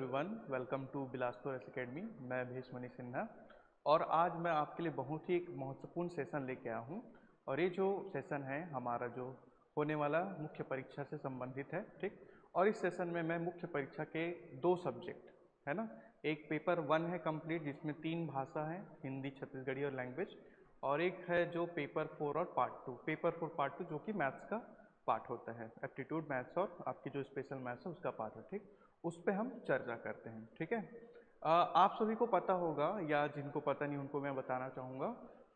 Everyone, welcome to Bilaspur academy. मैं Bhishma money Sinha और आज मैं आपके लिए बहुत ही एक महत्वपूर्ण सेशन लेके आया हूँ। और ये जो सेशन है हमारा जो होने वाला मुख्य परीक्षा से संबंधित है, ठीक। और इस सेशन में मैं मुख्य परीक्षा के दो सब्जेक्ट है ना, एक पेपर 1 है कंप्लीट जिसमें 3 भाषा है, हिंदी, छत्तीसगढ़ी और लैंग्वेज, और एक है जो पेपर 4 और पार्ट 2, पेपर 4 पार्ट 2 जो कि मैथ्स का पार्ट होता है, एप्टीट्यूड मैथ्स और आपकी जो स्पेशल मैथ्स है उसका पार्ट है, ठीक। उस पर हम चर्चा करते हैं, ठीक है। आप सभी को पता होगा या जिनको पता नहीं उनको मैं बताना चाहूँगा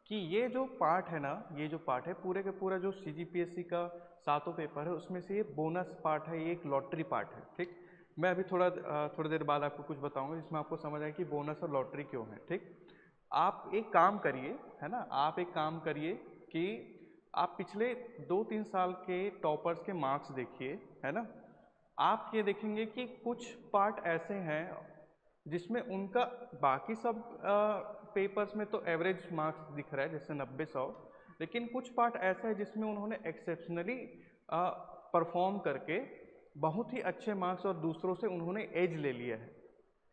कि ये जो पार्ट है ना, ये जो पार्ट है पूरे का पूरा जो CGPSC का 7 पेपर है उसमें से ये बोनस पार्ट है, ये एक लॉटरी पार्ट है, ठीक। मैं अभी थोड़ी देर बाद आपको कुछ बताऊंगा जिसमें आपको समझ आए कि बोनस और लॉटरी क्यों है, ठीक। आप एक काम करिए, है ना, आप एक काम करिए कि आप पिछले 2-3 साल के टॉपर्स के मार्क्स देखिए, है ना। आप ये देखेंगे कि कुछ पार्ट ऐसे हैं जिसमें उनका बाकी सब पेपर्स में तो एवरेज मार्क्स दिख रहा है जैसे 90-100, लेकिन कुछ पार्ट ऐसा है जिसमें उन्होंने एक्सेप्शनली परफॉर्म करके बहुत ही अच्छे मार्क्स और दूसरों से उन्होंने एज ले लिया है,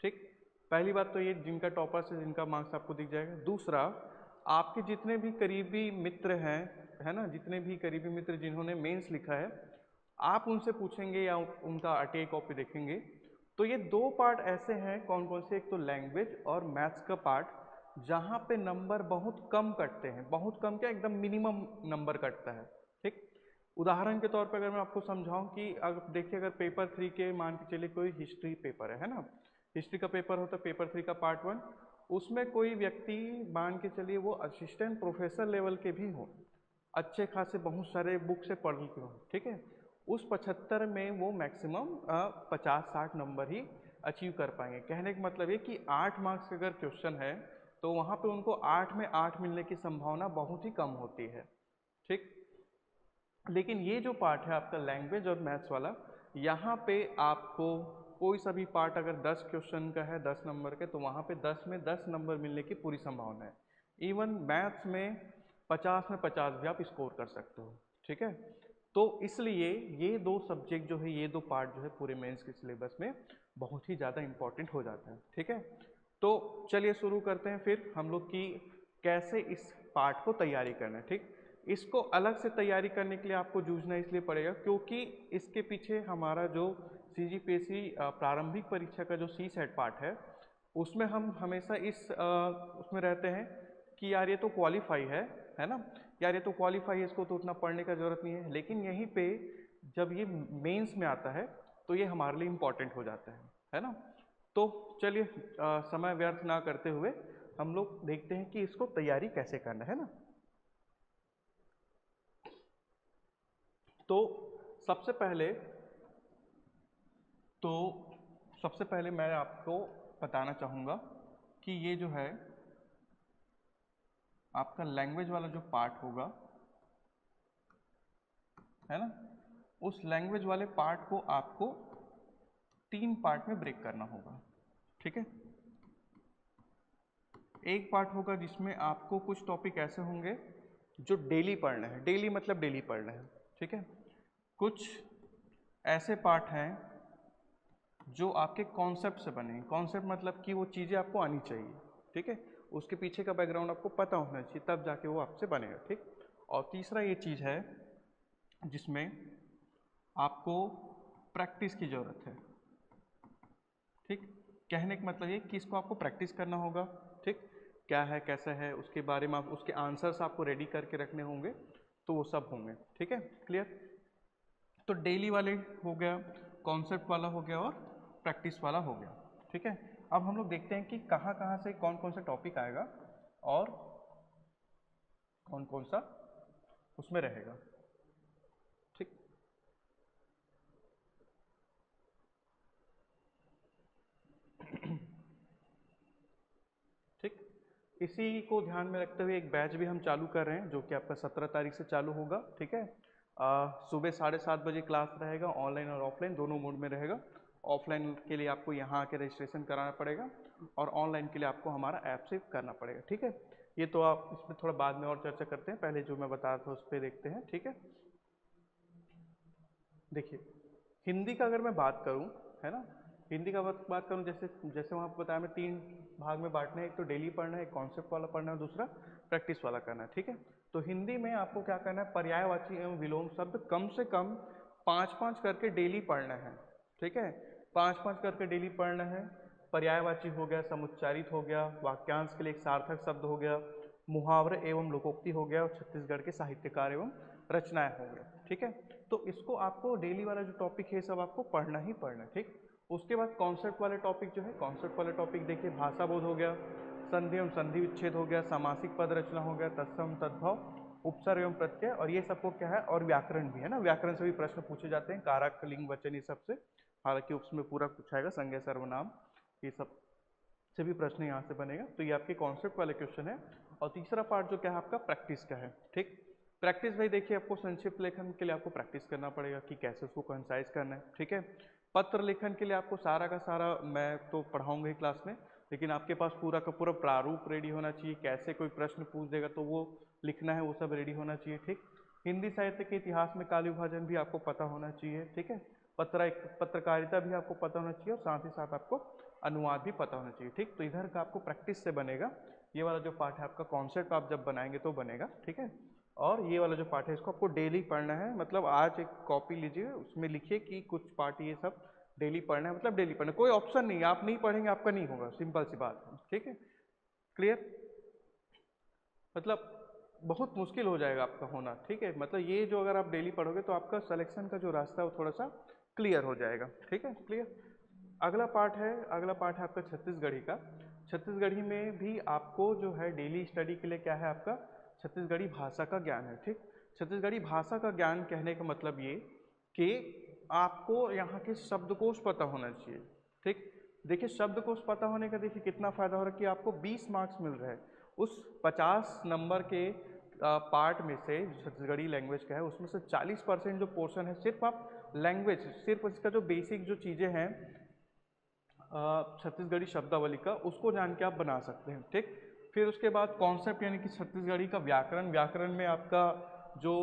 ठीक। पहली बात तो ये जिनका टॉपर्स है जिनका मार्क्स आपको दिख जाएगा। दूसरा, आपके जितने भी करीबी मित्र हैं, है ना, जितने भी करीबी मित्र जिन्होंने मेंस लिखा है, आप उनसे पूछेंगे या उनका RTI कॉपी देखेंगे तो ये दो पार्ट ऐसे हैं, कौन कौन से, एक तो लैंग्वेज और मैथ्स का पार्ट, जहाँ पे नंबर बहुत कम कटते हैं, बहुत कम क्या, एकदम मिनिमम नंबर कटता है, ठीक। उदाहरण के तौर पर अगर मैं आपको समझाऊं कि अगर देखिए, अगर पेपर 3 के मान के चलिए कोई हिस्ट्री पेपर है ना, हिस्ट्री का पेपर होता है पेपर 3 का पार्ट 1, उसमें कोई व्यक्ति मान के चलिए वो असिस्टेंट प्रोफेसर लेवल के भी हो, अच्छे खासे बहुत सारे बुक से पढ़ के हो, ठीक है, उस 75 में वो मैक्सिमम 50-60 नंबर ही अचीव कर पाएंगे। कहने का मतलब ये कि 8 मार्क्स का अगर क्वेश्चन है तो वहाँ पे उनको 8 में 8 मिलने की संभावना बहुत ही कम होती है, ठीक। लेकिन ये जो पार्ट है आपका लैंग्वेज और मैथ्स वाला, यहाँ पे आपको कोई सा भी पार्ट अगर 10 क्वेश्चन का है 10 नंबर के, तो वहाँ पे 10 में 10 नंबर मिलने की पूरी संभावना है। इवन मैथ्स में 50 में 50 भी आप स्कोर कर सकते हो, ठीक है। तो इसलिए ये दो सब्जेक्ट जो है, ये दो पार्ट जो है पूरे मेंस के सिलेबस में बहुत ही ज़्यादा इंपॉर्टेंट हो जाता है, ठीक है। तो चलिए शुरू करते हैं फिर हम लोग की कैसे इस पार्ट को तैयारी करना है, ठीक। इसको अलग से तैयारी करने के लिए आपको जूझना इसलिए पड़ेगा क्योंकि इसके पीछे हमारा जो CGPSC प्रारंभिक परीक्षा का जो CSET पार्ट है, उसमें हम हमेशा उसमें रहते हैं कि यार ये तो क्वालिफाई है ना, यार ये तो क्वालिफाई है, इसको तो उतना पढ़ने का ज़रूरत नहीं है। लेकिन यहीं पे जब ये मेंस में आता है तो ये हमारे लिए इम्पॉर्टेंट हो जाता है ना। तो चलिए समय व्यर्थ ना करते हुए हम लोग देखते हैं कि इसको तैयारी कैसे करना है ना। तो सबसे पहले तो सबसे पहले मैं आपको बताना चाहूँगा कि ये जो है आपका लैंग्वेज वाला जो पार्ट होगा, है ना, उस लैंग्वेज वाले पार्ट को आपको 3 पार्ट में ब्रेक करना होगा, ठीक है। एक पार्ट होगा जिसमें आपको कुछ टॉपिक ऐसे होंगे जो डेली पढ़ना है, डेली मतलब डेली पढ़ना है, ठीक है। कुछ ऐसे पार्ट हैं जो आपके कॉन्सेप्ट से बने हैं, कॉन्सेप्ट मतलब कि वो चीज़ें आपको आनी चाहिए, ठीक है, उसके पीछे का बैकग्राउंड आपको पता होना चाहिए, तब जाके वो आपसे बनेगा, ठीक। और तीसरा ये चीज़ है जिसमें आपको प्रैक्टिस की ज़रूरत है, ठीक। कहने का मतलब ये कि इसको आपको प्रैक्टिस करना होगा, ठीक, क्या है कैसा है उसके बारे में, आप उसके आंसर्स आपको रेडी करके रखने होंगे, तो वो सब होंगे, ठीक है, क्लियर। तो डेली वाले हो गया, कॉन्सेप्ट वाला हो गया और प्रैक्टिस वाला हो गया, ठीक है। अब हम लोग देखते हैं कि कहाँ कहाँ से कौन कौन सा टॉपिक आएगा और कौन कौन सा उसमें रहेगा, ठीक। ठीक, इसी को ध्यान में रखते हुए एक बैच भी हम चालू कर रहे हैं जो कि आपका 17 तारीख से चालू होगा, ठीक है। सुबह 7:30 बजे क्लास रहेगा, ऑनलाइन और ऑफलाइन दोनों मोड में रहेगा। ऑफलाइन के लिए आपको यहाँ आके रजिस्ट्रेशन कराना पड़ेगा और ऑनलाइन के लिए आपको हमारा ऐप से करना पड़ेगा, ठीक है। ये तो आप इसमें थोड़ा बाद में और चर्चा करते हैं, पहले जो मैं बता रहा था उस पर देखते हैं, ठीक है। देखिए, हिंदी का अगर मैं बात करूँ, है ना, हिंदी का बात करूँ, जैसे जैसे वहाँ पर बताया मैं 3 भाग में बांटना है, एक तो डेली पढ़ना है, एक कॉन्सेप्ट वाला पढ़ना है, दूसरा प्रैक्टिस वाला करना है, ठीक है। तो हिंदी में आपको क्या करना है, पर्यायवाची एवं विलोम शब्द कम से कम 5-5 करके डेली पढ़ना है, ठीक है। 5-5 करके डेली पढ़ना है। पर्यायवाची हो गया, समुच्चारित हो गया, वाक्यांश के लिए एक सार्थक शब्द हो गया, मुहावरे एवं लोकोक्ति हो गया, और छत्तीसगढ़ के साहित्यकार एवं रचनाएं हो गया, ठीक है। तो इसको आपको डेली वाला जो टॉपिक है सब आपको पढ़ना ही पढ़ना है, ठीक। उसके बाद कॉन्सेप्ट वाले टॉपिक जो है, कॉन्सेप्ट वाले टॉपिक देखिए, भाषा बोध हो गया, संधि एवं संधि विच्छेद हो गया, सामासिक पद रचना हो गया, तत्सम तद्भव, उपसर्ग एवं प्रत्यय, और ये सबको क्या है, और व्याकरण भी है ना, व्याकरण से भी प्रश्न पूछे जाते हैं, कारक लिंग वचन ये सबसे, हालांकि उसमें पूरा पूछाएगा, संज्ञा सर्वनाम ये सब से भी प्रश्न यहाँ से बनेगा। तो ये आपके कॉन्सेप्ट वाले क्वेश्चन है। और तीसरा पार्ट जो क्या है आपका प्रैक्टिस का है, ठीक। प्रैक्टिस भाई देखिए, आपको संक्षिप्त लेखन के लिए आपको प्रैक्टिस करना पड़ेगा कि कैसे उसको कंसाइज करना है, ठीक है। पत्र लेखन के लिए आपको सारा का सारा मैं तो पढ़ाऊंगा ही क्लास में, लेकिन आपके पास पूरा का पूरा प्रारूप रेडी होना चाहिए, कैसे कोई प्रश्न पूछ देगा तो वो लिखना है, वो सब रेडी होना चाहिए, ठीक। हिंदी साहित्य के इतिहास में काल विभाजन भी आपको पता होना चाहिए, ठीक है। पत्रकारिता भी आपको पता होना चाहिए, और साथ ही साथ आपको अनुवाद भी पता होना चाहिए, ठीक। तो इधर का आपको प्रैक्टिस से बनेगा। ये वाला जो पार्ट है आपका कॉन्सेप्ट आप जब बनाएंगे तो बनेगा, ठीक है। और ये वाला जो पार्ट है इसको आपको डेली पढ़ना है, मतलब आज एक कॉपी लीजिए, उसमें लिखिए कि कुछ पार्ट ये सब डेली पढ़ना है, मतलब डेली पढ़ना, कोई ऑप्शन नहीं है, आप नहीं पढ़ेंगे आपका नहीं होगा, सिंपल सी बात है, ठीक है। क्लियर, मतलब बहुत मुश्किल हो जाएगा आपका होना, ठीक है। मतलब ये जो अगर आप डेली पढ़ोगे तो आपका सिलेक्शन का जो रास्ता है वो थोड़ा सा क्लियर हो जाएगा, ठीक है। क्लियर, अगला पार्ट है आपका छत्तीसगढ़ी का। छत्तीसगढ़ी में भी आपको जो है डेली स्टडी के लिए क्या है आपका छत्तीसगढ़ी भाषा का ज्ञान है, ठीक। छत्तीसगढ़ी भाषा का ज्ञान कहने का मतलब ये कि आपको यहाँ के शब्दकोश पता होना चाहिए, ठीक। देखिए शब्दकोश पता होने का देखिए कितना फायदा हो रहा है कि आपको 20 मार्क्स मिल रहे हैं उस 50 नंबर के पार्ट में से, जो छत्तीसगढ़ी लैंग्वेज का है उसमें से 40% जो पोर्शन है सिर्फ आप लैंग्वेज, सिर्फ इसका जो बेसिक जो चीज़ें हैं छत्तीसगढ़ी शब्दावली का, उसको जान के आप बना सकते हैं, ठीक। फिर उसके बाद कॉन्सेप्ट यानी कि छत्तीसगढ़ी का व्याकरण, व्याकरण में आपका जो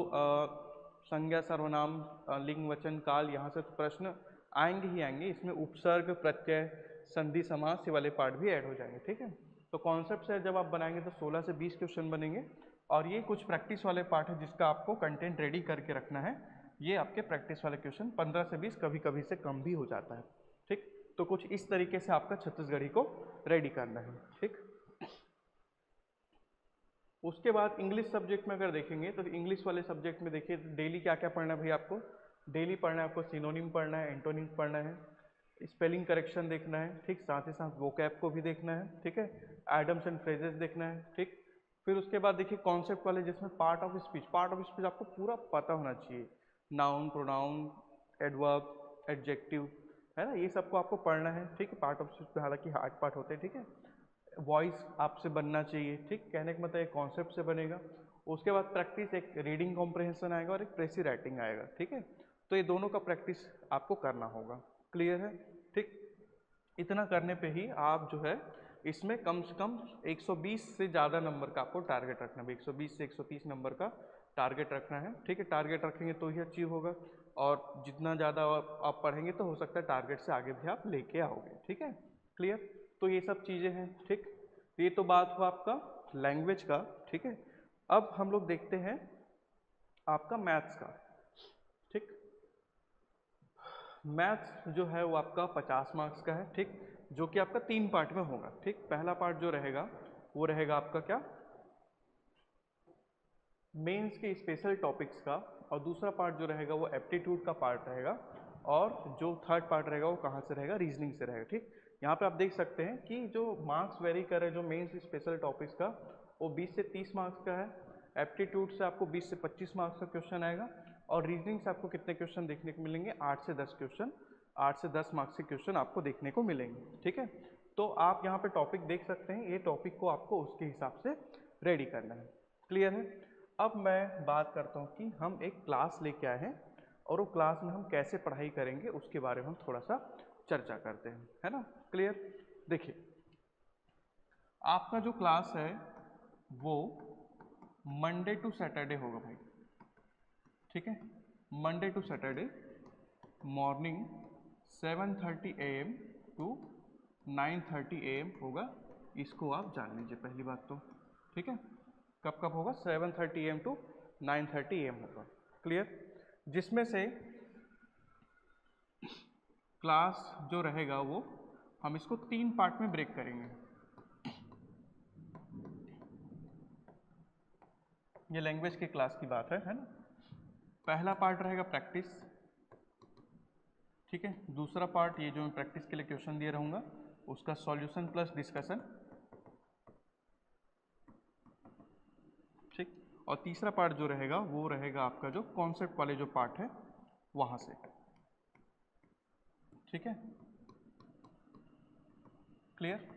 संज्ञा सर्वनाम लिंग वचन काल, यहाँ से तो प्रश्न आएंगे ही आएंगे, इसमें उपसर्ग प्रत्यय संधि समास ये वाले पार्ट भी ऐड हो जाएंगे, ठीक है। तो कॉन्सेप्ट से जब आप बनाएंगे तो 16 से 20 क्वेश्चन बनेंगे, और ये कुछ प्रैक्टिस वाले पार्ट है जिसका आपको कंटेंट रेडी करके रखना है। ये आपके प्रैक्टिस वाले क्वेश्चन 15 से 20, कभी कभी से कम भी हो जाता है, ठीक। तो कुछ इस तरीके से आपका छत्तीसगढ़ी को रेडी करना है, ठीक। उसके बाद इंग्लिश सब्जेक्ट में अगर देखेंगे तो इंग्लिश वाले सब्जेक्ट में देखिए डेली क्या क्या पढ़ना है भाई आपको, डेली पढ़ना है आपको सिनोनिम पढ़ना है, एंटोनिम पढ़ना है, स्पेलिंग करेक्शन देखना है, ठीक। साथ ही साथ वोकैब को भी देखना है, ठीक है। एडम्स एंड फ्रेजेस देखना है, ठीक। फिर उसके बाद देखिए कॉन्सेप्ट वाले जिसमें part of speech, part of speech आपको पूरा पता होना चाहिए, नाउन प्रोनाउन एडवर्ब एडजेक्टिव है ना, ये सबको आपको पढ़ना है, ठीक है। पार्ट ऑफ स्पीच में हालांकि हार्ड पार्ट होते हैं, ठीक है। वॉइस आपसे बनना चाहिए, ठीक। कहने का मतलब एक कॉन्सेप्ट से बनेगा। उसके बाद प्रैक्टिस, एक रीडिंग कॉम्प्रहेंशन आएगा और एक प्रेसी राइटिंग आएगा, ठीक है। तो ये दोनों का प्रैक्टिस आपको करना होगा, क्लियर है, ठीक। इतना करने पे ही आप जो है इसमें कम से कम 120 से ज़्यादा नंबर का आपको टारगेट रखना है, 120 से 130 नंबर का टारगेट रखना है, ठीक है। टारगेट रखेंगे तो ही अचीव होगा, और जितना ज़्यादा आप पढ़ेंगे तो हो सकता है टारगेट से आगे भी आप लेके आओगे, ठीक है। क्लियर, तो ये सब चीज़ें हैं, ठीक। ये तो बात हुआ आपका लैंग्वेज का, ठीक है। अब हम लोग देखते हैं आपका मैथ्स का, ठीक। मैथ्स जो है वो आपका 50 मार्क्स का है, ठीक, जो कि आपका 3 पार्ट में होगा, ठीक। पहला पार्ट जो रहेगा वो रहेगा आपका क्या, मेंस के स्पेशल टॉपिक्स का, और दूसरा पार्ट जो रहेगा वो एप्टीट्यूड का पार्ट रहेगा, और जो थर्ड पार्ट रहेगा वो कहाँ से रहेगा, रीजनिंग से रहेगा, ठीक। यहाँ पे आप देख सकते हैं कि जो मार्क्स वेरी कर रहे हैं, जो मेंस स्पेशल टॉपिक्स का वो 20 से 30 मार्क्स का है, एप्टीट्यूड से आपको 20 से 25 मार्क्स का क्वेश्चन आएगा, और रीजनिंग से आपको कितने क्वेश्चन देखने को मिलेंगे, 8 से 10 क्वेश्चन, 8 से 10 मार्क्स के क्वेश्चन आपको देखने को मिलेंगे, ठीक है। तो आप यहाँ पे टॉपिक देख सकते हैं, ये टॉपिक को आपको उसके हिसाब से रेडी करना है, क्लियर है। अब मैं बात करता हूँ कि हम एक क्लास लेके आए हैं, और वो क्लास में हम कैसे पढ़ाई करेंगे उसके बारे में हम थोड़ा सा चर्चा करते हैं, है ना। क्लियर, देखिए आपका जो क्लास है वो मंडे टू सैटरडे होगा भाई, ठीक है। Monday to Saturday morning 7:30 AM to 9:30 AM होगा, इसको आप जान लीजिए पहली बात तो, ठीक है। कब कब होगा? 7:30 AM टू 9:30 AM होगा, क्लियर। जिसमें से क्लास जो रहेगा वो हम इसको 3 पार्ट में ब्रेक करेंगे। ये लैंग्वेज की क्लास की बात है ना। पहला पार्ट रहेगा प्रैक्टिस, ठीक है। दूसरा पार्ट ये जो मैं प्रैक्टिस के लिए क्वेश्चन दिए रहूँगा उसका सॉल्यूशन प्लस डिस्कशन, ठीक। और तीसरा पार्ट जो रहेगा वो रहेगा आपका जो कॉन्सेप्ट वाले जो पार्ट है वहाँ से, ठीक है, क्लियर।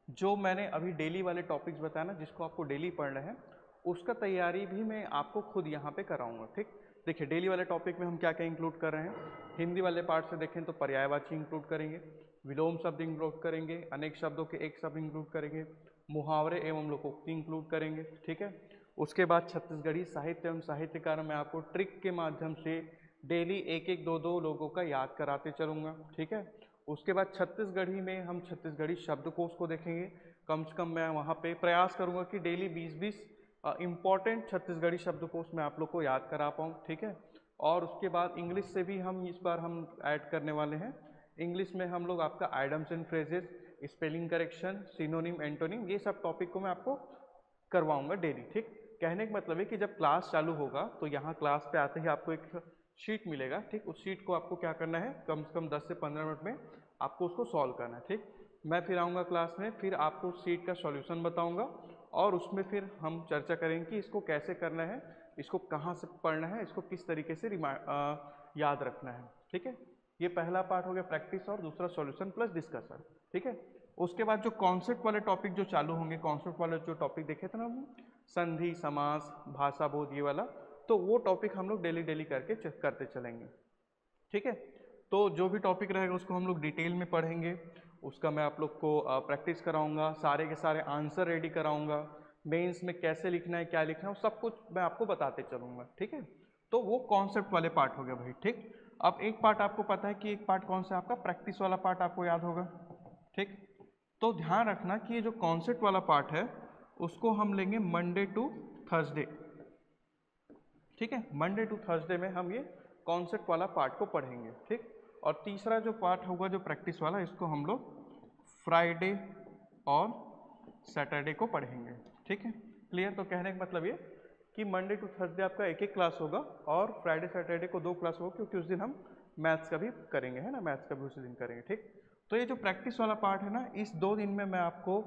जो मैंने अभी डेली वाले टॉपिक्स बताया ना, जिसको आपको डेली पढ़ना है, उसका तैयारी भी मैं आपको खुद यहाँ पे कराऊंगा, ठीक। देखिए डेली वाले टॉपिक में हम क्या क्या इंक्लूड कर रहे हैं। हिंदी वाले पार्ट से देखें तो पर्यायवाची इंक्लूड करेंगे, विलोम शब्द इंक्लूड करेंगे, अनेक शब्दों के एक शब्द इंक्लूड करेंगे, मुहावरे एवं लोकोक्ति इंक्लूड करेंगे, ठीक है। उसके बाद छत्तीसगढ़ी साहित्य एवं साहित्यकार में आपको ट्रिक के माध्यम से डेली एक एक दो दो लोगों का याद कराते चलूँगा, ठीक है। उसके बाद छत्तीसगढ़ी में हम छत्तीसगढ़ी शब्दकोश को देखेंगे। कम से कम मैं वहाँ पे प्रयास करूँगा कि डेली 20-20 इम्पॉर्टेंट छत्तीसगढ़ी शब्दकोश मैं आप लोग को याद करा पाऊँ, ठीक है। और उसके बाद इंग्लिश से भी हम इस बार हम ऐड करने वाले हैं। इंग्लिश में हम लोग आपका idioms and phrases, spelling correction, synonym, antonym, ये सब टॉपिक को मैं आपको करवाऊँगा डेली, ठीक। कहने का मतलब है कि जब क्लास चालू होगा तो यहाँ क्लास पे आते ही आपको एक शीट मिलेगा, ठीक। उस शीट को आपको क्या करना है, कम से कम 10 से 15 मिनट में आपको उसको सॉल्व करना है, ठीक। मैं फिर आऊँगा क्लास में, फिर आपको उस शीट का सॉल्यूशन बताऊँगा और उसमें फिर हम चर्चा करेंगे कि इसको कैसे करना है, इसको कहाँ से पढ़ना है, इसको किस तरीके से याद रखना है, ठीक है। ये पहला पार्ट हो गया प्रैक्टिस और दूसरा सॉल्यूशन प्लस डिस्कशन, ठीक है। उसके बाद जो कॉन्सेप्ट वाले टॉपिक जो चालू होंगे, कॉन्सेप्ट वाले जो टॉपिक देखे थे ना हम, संधि, समास, भाषा बोध, ये वाला, तो वो टॉपिक हम लोग डेली डेली करते चलेंगे, ठीक है। तो जो भी टॉपिक रहेगा उसको हम लोग डिटेल में पढ़ेंगे, उसका मैं आप लोग को प्रैक्टिस कराऊंगा, सारे के सारे आंसर रेडी कराऊंगा, मेंस में कैसे लिखना है, क्या लिखना है, सब कुछ मैं आपको बताते चलूँगा, ठीक है। तो वो कॉन्सेप्ट वाले पार्ट हो गया भाई, ठीक। अब एक पार्ट आपको पता है कि एक पार्ट कौन सा आपका प्रैक्टिस वाला पार्ट आपको याद होगा, ठीक। तो ध्यान रखना कि ये जो कॉन्सेप्ट वाला पार्ट है उसको हम लेंगे मंडे टू थर्सडे, ठीक है। मंडे टू थर्सडे में हम ये कॉन्सेप्ट वाला पार्ट को पढ़ेंगे, ठीक। और तीसरा जो पार्ट होगा जो प्रैक्टिस वाला, इसको हम लोग फ्राइडे और सैटरडे को पढ़ेंगे, ठीक है, क्लियर। तो कहने का मतलब ये कि मंडे टू थर्सडे आपका एक एक क्लास होगा और फ्राइडे सैटरडे को 2 क्लास होगा, क्योंकि उस दिन हम मैथ्स का भी करेंगे, है ना, मैथ्स का भी उसी दिन करेंगे, ठीक। तो ये जो प्रैक्टिस वाला पार्ट है ना, इस 2 दिन में मैं आपको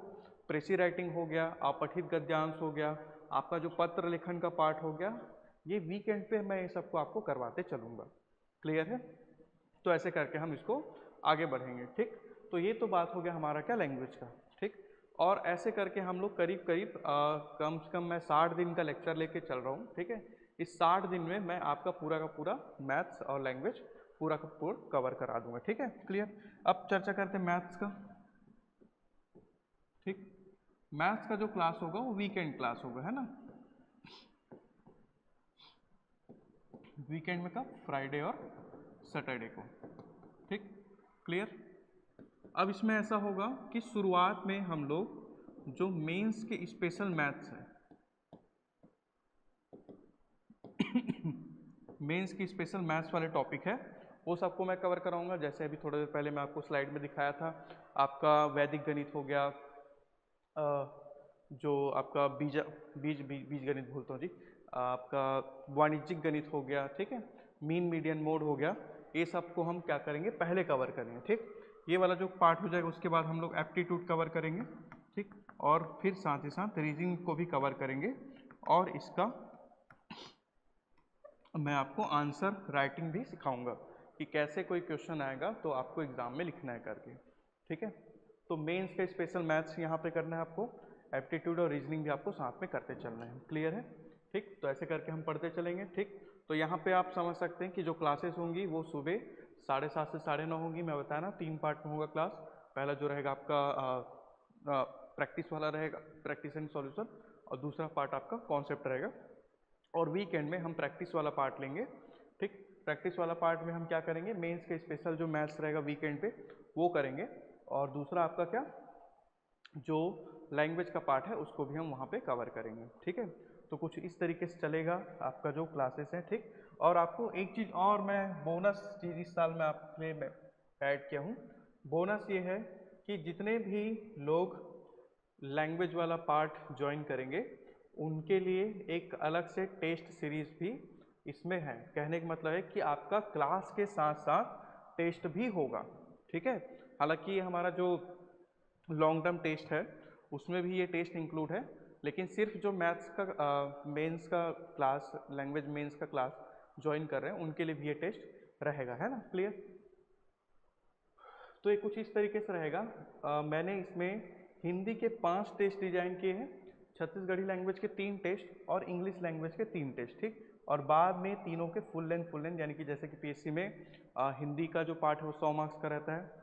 प्रेसी राइटिंग हो गया, अपठित गद्यांश हो गया, आपका जो पत्र लेखन का पार्ट हो गया, ये वीकेंड पे मैं ये सबको आपको करवाते चलूँगा, क्लियर है। तो ऐसे करके हम इसको आगे बढ़ेंगे, ठीक। तो ये तो बात हो गया हमारा क्या, लैंग्वेज का, ठीक। और ऐसे करके हम लोग करीब करीब कम से कम मैं 60 दिन का लेक्चर लेके चल रहा हूँ, ठीक है। इस 60 दिन में मैं आपका पूरा का पूरा मैथ्स और लैंग्वेज पूरा का पूरा कवर करा दूंगा, ठीक है, क्लियर। अब चर्चा करते हैं मैथ्स का, ठीक। मैथ्स का जो क्लास होगा वो वीकेंड क्लास होगा, है ना। वीकेंड में कब, फ्राइडे और सैटरडे को, ठीक, क्लियर। अब इसमें ऐसा होगा कि शुरुआत में हम लोग जो मेंस के स्पेशल मैथ्स है मेंस की स्पेशल मैथ्स वाले टॉपिक है वो सबको मैं कवर कराऊंगा। जैसे अभी थोड़ी देर पहले मैं आपको स्लाइड में दिखाया था, आपका वैदिक गणित हो गया, जो आपका बीज गणित बोलता हूँ जी, आपका वाणिज्यिक गणित हो गया, ठीक है, मीन मीडियन मोड हो गया, ये सब को हम क्या करेंगे, पहले कवर करेंगे, ठीक। ये वाला जो पार्ट हो जाएगा उसके बाद हम लोग एप्टीट्यूड कवर करेंगे, ठीक। और फिर साथ ही साथ रीजनिंग को भी कवर करेंगे और इसका मैं आपको आंसर राइटिंग भी सिखाऊंगा कि कैसे कोई क्वेश्चन आएगा तो आपको एग्जाम में लिखना है करके, ठीक है। तो मेंस का स्पेशल मैथ्स यहाँ पे करना है आपको, एप्टीट्यूड और रीजनिंग भी आपको साथ में करते चलना है, क्लियर है, ठीक। तो ऐसे करके हम पढ़ते चलेंगे, ठीक। तो यहाँ पे आप समझ सकते हैं कि जो क्लासेस होंगी वो सुबह 7:30 से 9:30 होंगी। मैं बताया ना 3 पार्ट में होगा क्लास। पहला जो रहेगा आपका प्रैक्टिस वाला रहेगा, प्रैक्टिस एंड सॉल्यूशन, और दूसरा पार्ट आपका कॉन्सेप्ट रहेगा। और वीकेंड में हम प्रैक्टिस वाला पार्ट लेंगे, ठीक। प्रैक्टिस वाला पार्ट में हम क्या करेंगे, मेंस के स्पेशल जो मैथ्स रहेगा वीकेंड पे वो करेंगे, और दूसरा आपका क्या जो लैंग्वेज का पार्ट है उसको भी हम वहाँ पे कवर करेंगे। ठीक है, तो कुछ इस तरीके से चलेगा आपका जो क्लासेस है। ठीक, और आपको एक चीज़ और मैं बोनस चीज़ इस साल में आपके लिए ऐड किया हूँ। बोनस ये है कि जितने भी लोग लैंग्वेज वाला पार्ट ज्वाइन करेंगे उनके लिए एक अलग से टेस्ट सीरीज भी इसमें है। कहने का मतलब है कि आपका क्लास के साथ साथ टेस्ट भी होगा। ठीक है, हालांकि ये हमारा जो लॉन्ग टर्म टेस्ट है उसमें भी ये टेस्ट इंक्लूड है, लेकिन सिर्फ जो मैथ्स का मेंस का क्लास, लैंग्वेज मेंस का क्लास ज्वाइन कर रहे हैं उनके लिए भी ये टेस्ट रहेगा, है ना। क्लियर, तो ये कुछ इस तरीके से रहेगा। मैंने इसमें हिंदी के 5 टेस्ट डिजाइन किए हैं, छत्तीसगढ़ी लैंग्वेज के 3 टेस्ट और इंग्लिश लैंग्वेज के 3 टेस्ट। ठीक, और बाद में तीनों के फुल लेंथ यानी कि जैसे कि पीएससी में हिंदी का जो पार्ट है वो 100 मार्क्स का रहता है,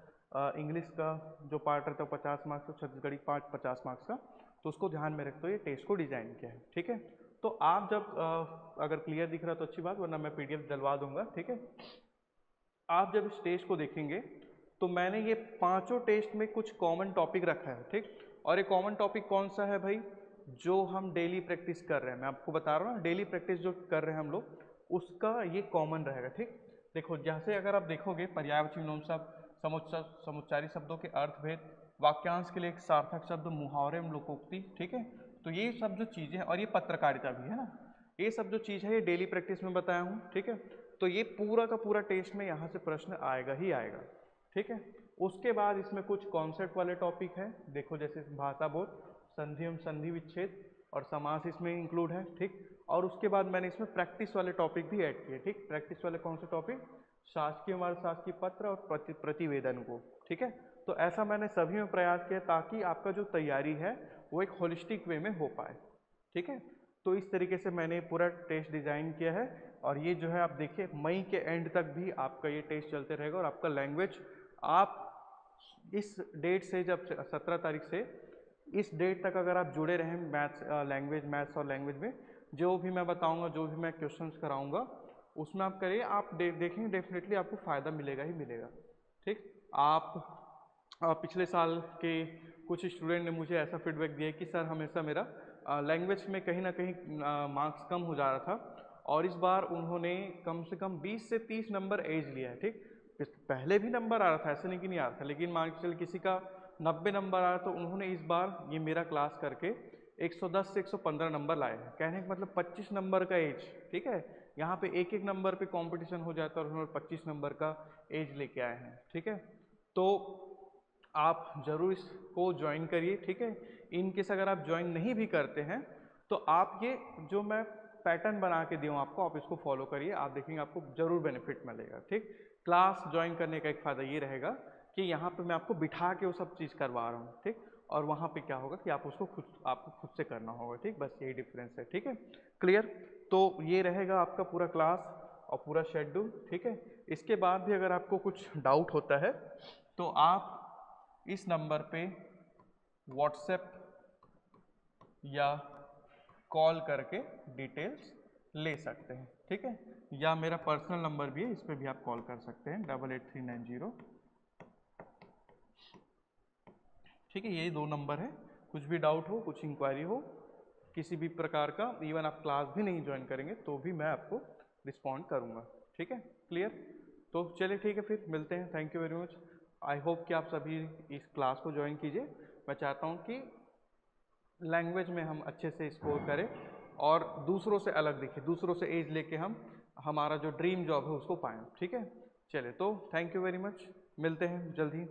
इंग्लिश का जो पार्ट रहता है 50 मार्क्स का, छत्तीसगढ़ी पार्ट 50 मार्क्स का, तो उसको ध्यान में रखते हुए ये टेस्ट को डिजाइन किया है। ठीक है, तो आप जब अगर क्लियर दिख रहा तो अच्छी बात, वरना मैं पीडीएफ डलवा दूंगा। ठीक है, आप जब इस टेस्ट को देखेंगे तो मैंने ये 5 टेस्ट में कुछ कॉमन टॉपिक रखा है। ठीक, और ये कॉमन टॉपिक कौन सा है भाई, जो हम डेली प्रैक्टिस कर रहे हैं, मैं आपको बता रहा हूँ डेली प्रैक्टिस जो कर रहे हैं हम लोग उसका ये कॉमन रहेगा। ठीक, देखो जैसे अगर आप देखोगे पर्यायवाची विलोम शब्द, समुच्चारी शब्दों के अर्थभेद, वाक्यांश के लिए एक सार्थक शब्द, मुहावरे में लोकोक्ति। ठीक है, तो ये सब जो चीज़ें हैं, और ये पत्रकारिता भी है ना, ये सब जो चीज़ है ये डेली प्रैक्टिस में बताया हूँ। ठीक है, तो ये पूरा का पूरा टेस्ट में यहाँ से प्रश्न आएगा ही आएगा। ठीक है, उसके बाद इसमें कुछ कॉन्सेप्ट वाले टॉपिक है, देखो जैसे भाषा बोध, संधि एवं संधि विच्छेद और समास इसमें इंक्लूड है। ठीक, और उसके बाद मैंने इसमें प्रैक्टिस वाले टॉपिक भी ऐड किए। ठीक, प्रैक्टिस वाले कौन से टॉपिक, शासकीय मार्ग, शासकीय पत्र और प्रतिवेदन को। ठीक है, तो ऐसा मैंने सभी में प्रयास किया ताकि आपका जो तैयारी है वो एक होलिस्टिक वे में हो पाए। ठीक है, तो इस तरीके से मैंने पूरा टेस्ट डिज़ाइन किया है, और ये जो है आप देखिए मई के एंड तक भी आपका ये टेस्ट चलते रहेगा, और आपका लैंग्वेज आप इस डेट से, जब 17 तारीख से इस डेट तक अगर आप जुड़े रहें मैथ्स और लैंग्वेज में, जो भी मैं बताऊंगा, जो भी मैं क्वेश्चंस कराऊंगा उसमें आप करिए, आप देखेंगे डेफिनेटली आपको फ़ायदा मिलेगा ही मिलेगा। ठीक, आप पिछले साल के कुछ स्टूडेंट ने मुझे ऐसा फीडबैक दिया कि सर हमेशा मेरा लैंग्वेज में कहीं ना कहीं मार्क्स कम हो जा रहा था, और इस बार उन्होंने कम से कम 20 से 30 नंबर एज लिया है। ठीक, पहले भी नंबर आ रहा था, ऐसे नहीं कि नहीं आ रहा था, लेकिन मान के चल किसी का 90 नंबर आ रहा, तो उन्होंने इस बार ये मेरा क्लास करके 110 से 115 नंबर लाए हैं। कहने का मतलब 25 नंबर का एज। ठीक है, यहाँ पे एक नंबर पे कंपटीशन हो जाता है, और उन्होंने 25 नंबर का एज लेके आए हैं। ठीक है, तो आप जरूर इसको ज्वाइन करिए। ठीक है, इनकेस अगर आप ज्वाइन नहीं भी करते हैं तो आप ये जो मैं पैटर्न बना के दिया हूँ आपको, आप इसको फॉलो करिए, आप देखेंगे आपको जरूर बेनिफिट मिलेगा। ठीक, क्लास ज्वाइन करने का एक फ़ायदा ये रहेगा कि यहाँ पे मैं आपको बिठा के वो सब चीज़ करवा रहा हूँ। ठीक, और वहाँ पे क्या होगा कि आप उसको आपको खुद से करना होगा। ठीक, बस यही डिफरेंस है। ठीक है, क्लियर, तो ये रहेगा आपका पूरा क्लास और पूरा शेड्यूल। ठीक है, इसके बाद भी अगर आपको कुछ डाउट होता है तो आप इस नंबर पे व्हाट्सएप या कॉल करके डिटेल्स ले सकते हैं। ठीक है, या मेरा पर्सनल नंबर भी है, इस पर भी आप कॉल कर सकते हैं 883990। ठीक है, यही 2 नंबर है, कुछ भी डाउट हो, कुछ इंक्वायरी हो किसी भी प्रकार का, इवन आप क्लास भी नहीं ज्वाइन करेंगे तो भी मैं आपको रिस्पॉन्ड करूँगा। ठीक है, क्लियर, तो चलिए ठीक है, फिर मिलते हैं। Thank you very much. I hope कि आप सभी इस क्लास को ज्वाइन कीजिए। मैं चाहता हूँ कि लैंग्वेज में हम अच्छे से स्कोर करें और दूसरों से अलग दिखे, दूसरों से एज लेके हम हमारा जो ड्रीम जॉब है उसको पाएँ। ठीक है, चलिए, तो थैंक यू वेरी मच, मिलते हैं जल्द ही।